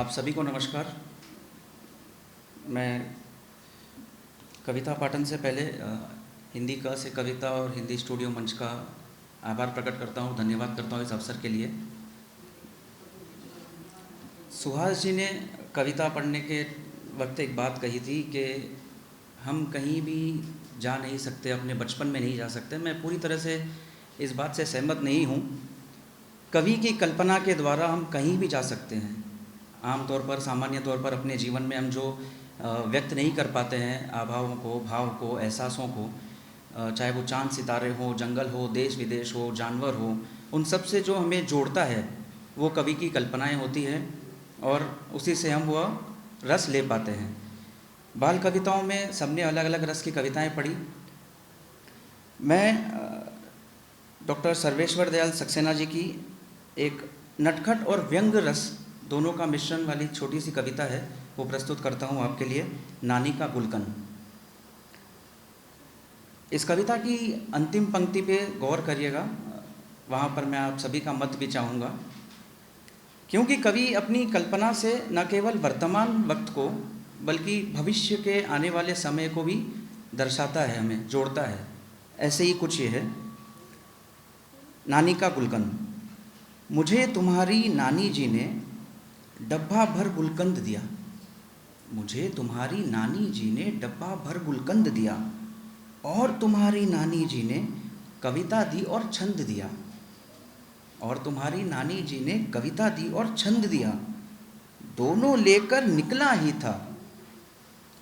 आप सभी को नमस्कार। मैं कविता पाठन से पहले हिंदी का से कविता और हिंदी स्टूडियो मंच का आभार प्रकट करता हूँ, धन्यवाद करता हूँ इस अवसर के लिए। सुहास जी ने कविता पढ़ने के वक्त एक बात कही थी कि हम कहीं भी जा नहीं सकते, अपने बचपन में नहीं जा सकते। मैं पूरी तरह से इस बात से सहमत नहीं हूँ। कवि की कल्पना के द्वारा हम कहीं भी जा सकते हैं। आमतौर पर, सामान्य तौर पर अपने जीवन में हम जो व्यक्त नहीं कर पाते हैं, आभावों को, भाव को, एहसासों को, चाहे वो चांद सितारे हो, जंगल हो, देश विदेश हो, जानवर हो, उन सब से जो हमें जोड़ता है वो कवि की कल्पनाएं होती हैं और उसी से हम वह रस ले पाते हैं। बाल कविताओं में सबने अलग अलग रस की कविताएं पढ़ी। मैं डॉक्टर सर्वेश्वर दयाल सक्सेना जी की एक नटखट और व्यंग रस दोनों का मिश्रण वाली छोटी सी कविता है, वो प्रस्तुत करता हूँ आपके लिए। नानी का गुलकंद। इस कविता की अंतिम पंक्ति पे गौर करिएगा, वहाँ पर मैं आप सभी का मत भी चाहूँगा, क्योंकि कवि अपनी कल्पना से न केवल वर्तमान वक्त को बल्कि भविष्य के आने वाले समय को भी दर्शाता है, हमें जोड़ता है। ऐसे ही कुछ ये है। नानी का गुलकंद। मुझे तुम्हारी नानी जी ने डब्बा भर गुलकंद दिया। मुझे तुम्हारी नानी जी ने डब्बा भर गुलकंद दिया और तुम्हारी नानी जी ने कविता दी और छंद दिया। और तुम्हारी नानी जी ने कविता दी और छंद दिया। दोनों लेकर निकला ही था,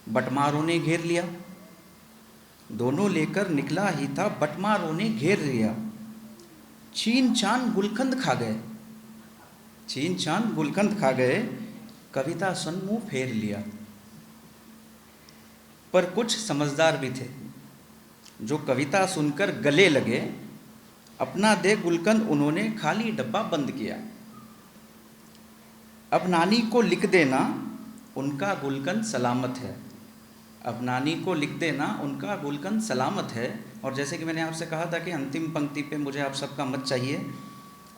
बटमारों ने घेर लिया। दोनों लेकर निकला ही था, बटमारों ने घेर लिया। छीन छान गुलकंद खा गए। छीन छान गुलकंद खा गए, कविता सुन मुंह फेर लिया। पर कुछ समझदार भी थे जो कविता सुनकर गले लगे। अपना दे गुलकंद उन्होंने खाली डब्बा बंद किया। अब नानी को लिख देना, उनका गुलकंद सलामत है। अब नानी को लिख देना, उनका गुलकंद सलामत है। और जैसे कि मैंने आपसे कहा था कि अंतिम पंक्ति पे मुझे आप सबका मत चाहिए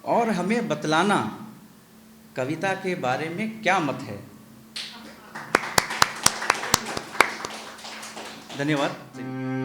और हमें बतलाना कविता के बारे में क्या मत है। धन्यवाद।